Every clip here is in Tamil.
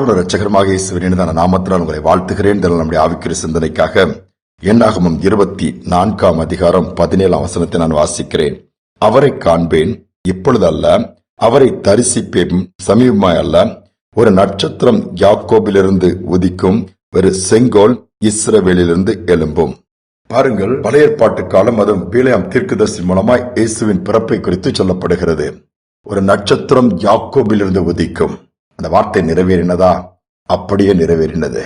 கர்த்தரோட இரட்சகருமாக இயேசுவின் நாமத்தினால் உங்களை வாழ்த்துகிறேன். நம்முடைய ஆவிக்குரிய சிந்தனைக்காக என்னாகமம் 24 அதிகாரம் 17 வசனத்தை நான் வாசிக்கிறேன். அவரை காண்பேன், இப்பொழுது அல்ல, அவரை தரிசிப்பேன், சமீபமாய் அல்ல. ஒரு நட்சத்திரம் யாக்கோபிலிருந்து உதிக்கும், ஒரு செங்கோல் இஸ்ரவேலிலிருந்து எழும்பும். பாருங்கள், பழைய ஏற்பாட்டு காலம், அதுவும் பிலேயாம் தீர்க்கதரிசி மூலமாய் இயேசுவின் பிறப்பை குறித்து சொல்லப்படுகிறது. ஒரு நட்சத்திரம் யாக்கோபிலிருந்து உதிக்கும். அந்த வார்த்தை நிறைவேறினதா? அப்படியே நிறைவேறினது.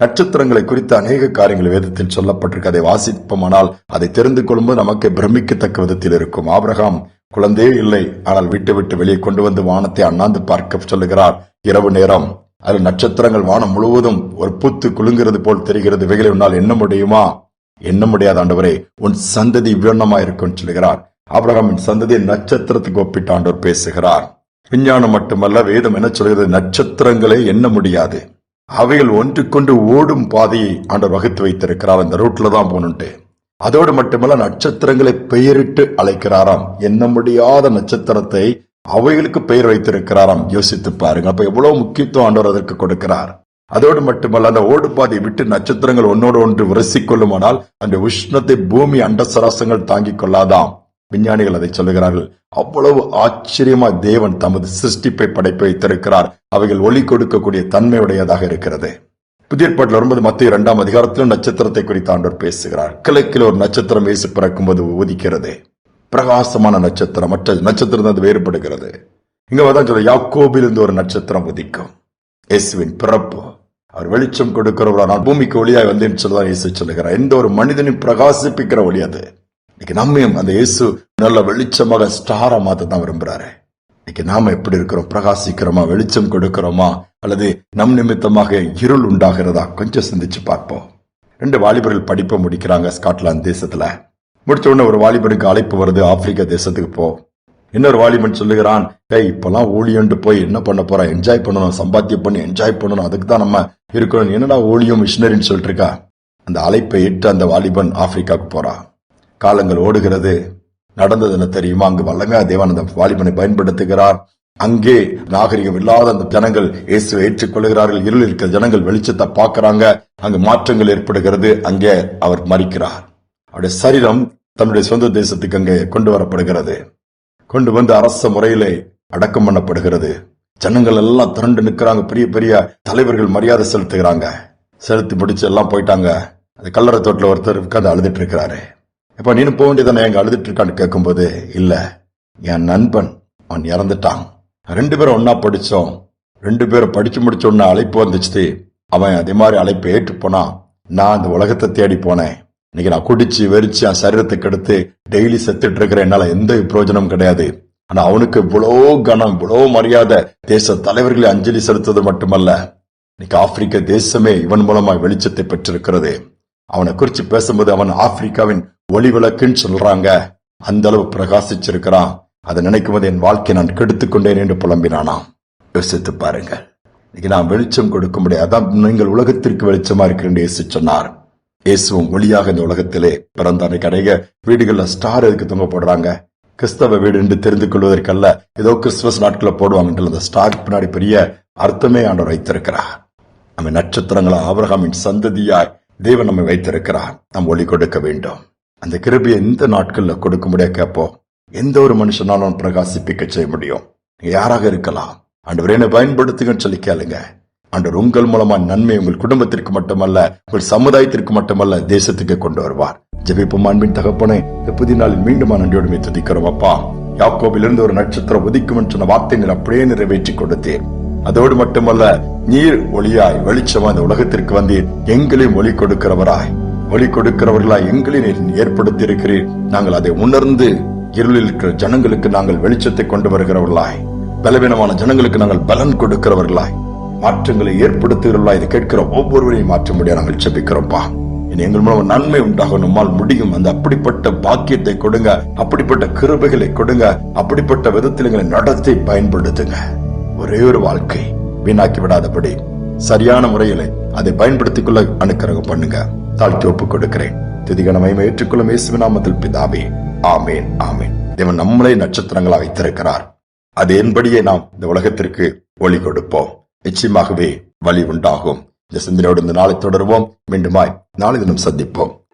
நட்சத்திரங்களை குறித்த அநேக காரியங்கள் வேதத்தில் சொல்லப்பட்டிருக்கு. அதை வாசிப்போமானால் அதை தெரிந்து கொள்ளும்போது நமக்கு பிரமிக்கத்தக்க விதத்தில் இருக்கும். ஆபிரகாம் குழந்தையே இல்லை, ஆனால் விட்டு விட்டு வெளியே கொண்டு வந்து வானத்தை அண்ணாந்து பார்க்க சொல்லுகிறார். இரவு நேரம் அதில் நட்சத்திரங்கள் வானம் முழுவதும் ஒரு பூத்து குலுங்கிறது போல் தெரிகிறது. இவைகளை உன்னால் எண்ண முடியுமா? எண்ண முடியாத ஆண்டவரே, உன் சந்ததி இவ்வண்ணமா இருக்கும் சொல்லுகிறார். ஆபிரகாமின் சந்ததியை நட்சத்திரத்துக்கு ஒப்பிட்டு ஆண்டவர் பேசுகிறார். விஞ்ஞானம் மட்டுமல்ல, வேதம் என்ன சொல்கிறது? நட்சத்திரங்களை எண்ண முடியாது. அவைகள் ஒன்றுக்கொண்டு ஓடும் பாதையை ஆண்டவர் வகுத்து வைத்திருக்கிறார். அந்த ரூட்ல தான் போகணுன்ட்டு. அதோடு மட்டுமல்ல, நட்சத்திரங்களை பெயரிட்டு அழைக்கிறாராம். எண்ண முடியாத நட்சத்திரத்தை அவைகளுக்கு பெயர் வைத்திருக்கிறாராம். யோசித்து பாருங்க. அப்ப எவ்வளவு முக்கியத்துவம் ஆண்டவர் அதற்கு கொடுக்கிறார். அதோடு மட்டுமல்ல, அந்த ஓடு பாதையை விட்டு நட்சத்திரங்கள் ஒன்னோடு ஒன்று உரசிக் கொள்ளுமானால் அந்த உஷ்ணத்தை பூமி அண்டசராசங்கள் தாங்கிக் கொள்ளாதாம். விஞ்ஞானிகள் அதை சொல்லுகிறார்கள். அவ்வளவு ஆச்சரியமா தேவன் தமது சிருஷ்டிப்பை படைப்பு வைத்திருக்கிறார். அவைகள் ஒளி கொடுக்கக்கூடிய தன்மையுடையதாக இருக்கிறது. புதிய ஏற்பாட்டில் வரும்போது மத்திய 2 அதிகாரத்திலும் நட்சத்திரத்தை குறித்து ஆண்டவர் பேசுகிறார். கிழக்கில் ஒரு நட்சத்திரம் இயேசு பிறக்கும் போது உதிக்கிறது. பிரகாசமான நட்சத்திரம், மற்ற நட்சத்திரம் அது வேறுபடுகிறது. இங்க தான் சொல்ல, யாக்கோபில் இருந்து ஒரு நட்சத்திரம் உதிக்கும். இயேசுவின் பிறப்பு, அவர் வெளிச்சம் கொடுக்கிறவரா, நான் பூமிக்கு ஒளியாய் வந்தேன்னு சொல்லதான் இயேசு சொல்லுகிறார். எந்த ஒரு மனிதனையும் பிரகாசிப்பிக்கிற ஒளி அது. இன்னைக்கு நம்மையும் அந்த இயேசு நல்ல வெளிச்சமாக ஸ்டாரா மாத்த தான் விரும்புறாரு. இன்னைக்கு நாம எப்படி இருக்கிறோம்? பிரகாசிக்கிறோமா? வெளிச்சம் கொடுக்கிறோமா? அல்லது நம் நிமித்தமாக இருள் உண்டாகிறதா? கொஞ்சம் சிந்திச்சு பார்ப்போம். 2 வாலிபர்கள் படிப்பை முடிக்கிறாங்க ஸ்காட்லாந்து தேசத்துல. முடிச்ச உடனே ஒரு வாலிபருக்கு அழைப்பு வருது, ஆப்பிரிக்கா தேசத்துக்கு போ. இன்னொரு வாலிபன் சொல்லுகிறான், இப்பெல்லாம் ஊழியன்ட்டு போய் என்ன பண்ண போறா? என்ஜாய் பண்ணணும், சம்பாத்தியம் பண்ணி என்ஜாய் பண்ணணும், அதுக்கு தான் நம்ம இருக்கணும். என்னடா ஊழியம், மிஷினரின்னு சொல்லிட்டு இருக்கா? அந்த அழைப்பை ஏற்று அந்த வாலிபன் ஆப்பிரிக்காவுக்கு போறான். காலங்கள் ஓடுகிறது. நடந்தது என்ன தெரியுமா? அங்கு வல்லமையா தேவன் அந்த வாலிபனை பயன்படுத்துகிறார். அங்கே நாகரிகம் இல்லாத அந்த ஜனங்கள் இயேசுவை ஏற்றுக்கொள்கிறார்கள். இருளில் இருக்கிற ஜனங்கள் வெளிச்சத்தை பார்க்கிறாங்க. அங்கு மாற்றங்கள் ஏற்படுகிறது. அங்கே அவர் மரிக்கிறார். அவருடைய சரீரம் தன்னுடைய சொந்த தேசத்துக்கு அங்கே கொண்டு வரப்படுகிறது. கொண்டு வந்து அரச முறையிலே அடக்கம் பண்ணப்படுகிறது. ஜனங்கள் எல்லாம் திரண்டு நிற்கிறாங்க. பெரிய பெரிய தலைவர்கள் மரியாதை செலுத்துகிறாங்க. செலுத்தி முடிச்சு எல்லாம் போயிட்டாங்க. அந்த கல்லறை தோட்டில் ஒருத்தர் உட்கார்ந்து அழுதுட்டு இருக்கிறாரு. இப்ப நீனு போக வேண்டியதானே, எங்க அழுதுட்டு இருக்கான்னு கேட்கும்போது, இல்ல, என் நண்பன் அவன் இறந்துட்டான். 2 பேரும் ஒன்னா படிச்சோம். 2 பேரும் படிச்சு முடிச்ச உடனே அழைப்பு வந்துச்சு. அவன் அதே மாதிரி அழைப்பை ஏற்று போனான். நான் அந்த உலகத்தை தேடி போனேன். இன்னைக்கு நான் குடிச்சு வெறிச்சு என் சரீரத்துக்கு எடுத்து டெய்லி செத்துட்டு இருக்கிறேன். என்னால எந்த பிரயோஜனம் கிடையாது. ஆனா அவனுக்கு இவ்வளோ கனம், இவ்வளோ மரியாதை. தேச தலைவர்களை அஞ்சலி செலுத்துவது மட்டுமல்ல, இன்னைக்கு ஆப்பிரிக்க தேசமே இவன் மூலமா வெளிச்சத்தை பெற்றிருக்கிறது. அவனை குறிச்சு பேசும்போது அவன் ஆப்பிரிக்காவின் ஒளி விளக்குன்னு சொல்றாங்க. அந்த அளவு பிரகாசிச்சிருக்கிறான். அதை நினைக்கும் போது என் வாழ்க்கை நான் கெடுத்துக் கொண்டேன் என்று புலம்பினானாம். யோசித்து பாருங்க. இன்னைக்கு நான் வெளிச்சம் கொடுக்க முடியாது. அதான் நீங்கள் உலகத்திற்கு வெளிச்சமா இருக்கிறேன் இயேசு சொன்னார். இயேசுவும் ஒளியாக இந்த உலகத்திலே பிறந்த அன்னைக்கு வீடுகள்ல ஸ்டார் எதுக்கு தொங்க போடுறாங்க? கிறிஸ்தவ வீடு என்று தெரிந்து கொள்வதற்கல்ல, ஏதோ கிறிஸ்துமஸ் நாட்களை போடுவாங்க. அந்த ஸ்டார் பின்னாடி பெரிய அர்த்தமே ஆண்டவர் வைத்திருக்கிறார். நம்ம நட்சத்திரங்களா ஆபிரகாமின் சந்ததியாய் தேவன் நம்மை வைத்திருக்கிறார். நாம் ஒளி கொடுக்க வேண்டும். அந்த கிருபையை எந்த நாட்கள்ல கொடுக்க முடியாது கேட்போம். எந்த ஒரு மனுஷனாலும் பிரகாசிப்பிக்க செய்ய முடியும். நீங்க யாராக இருக்கலாம், ஆண்டவர் என்ன பயன்படுத்துங்கன்னு சொல்லி கேளுங்க. ஆண்டவர் உங்கள் மூலமா நன்மை உங்கள் குடும்பத்திற்கு மட்டுமல்ல, உங்கள் சமுதாயத்திற்கு மட்டுமல்ல, தேசத்துக்கு கொண்டு வருவார். ஜெபிப்போம். அன்பின் தகப்பனே, இந்த புதிய நாளில் மீண்டும் நன்றியோடு துதிக்கிறோம். அப்பா, யாக்கோபிலிருந்து ஒரு நட்சத்திரம் உதிக்கும் சொன்ன வார்த்தை நீர் அப்படியே நிறைவேற்றி கொடுத்தேன். அதோடு மட்டுமல்ல, நீர் ஒளியாய் வெளிச்சமா இந்த உலகத்திற்கு வந்தீர். எங்களையும் ஒளி கொடுக்கிறவராய், ஒளி கொடுக்கிறவர்களாய் எங்களையும் ஏற்படுத்தி இருக்கிறீர். நாங்கள் அதை உணர்ந்து இருளில் இருக்கிற ஜனங்களுக்கு நாங்கள் வெளிச்சத்தை கொண்டு வருகிறவர்களாய், பலவீனமான ஜனங்களுக்கு நாங்கள் பலன் கொடுக்கிறவர்களாய், மாற்றங்களை ஏற்படுத்துகிறவர்களாய், இதை கேட்கிற ஒவ்வொருவரையும் மாற்ற முடியாது நாங்கள் ஜெபிக்கிறோம்ப்பா. இனி எங்கள் மூலம் நன்மை உண்டாக நம்மால் முடியும். அந்த அப்படிப்பட்ட பாக்கியத்தை கொடுங்க, அப்படிப்பட்ட கிருபைகளை கொடுங்க, அப்படிப்பட்ட விதத்தில் எங்களை நடத்தி பயன்படுத்துங்க. ஒரே ஒரு வாழ்க்கை வீணாக்கி விடாதபடி சரியான முறையில அதை பயன்படுத்திக் கொள்ள அனுக்கிரகம் பண்ணுங்க. தாழ்த்தி ஒப்புக் கொடுக்கிறேன். துதிகன மகிமை ஏற்றுக்கொள்ளும் இயேசுவின் நாமத்தில் பிதாவே, ஆமேன், ஆமேன். தேவன் நம்மளை நட்சத்திரங்களா வைத்திருக்கிறார். அது என்படியே நாம் இந்த உலகத்திற்கு ஒளி கொடுப்போம். நிச்சயமாகவே வழி உண்டாகும். இந்த சிந்தனையோடு இந்த நாளை தொடருவோம். மீண்டுமாய் நாளை தினம் சந்திப்போம்.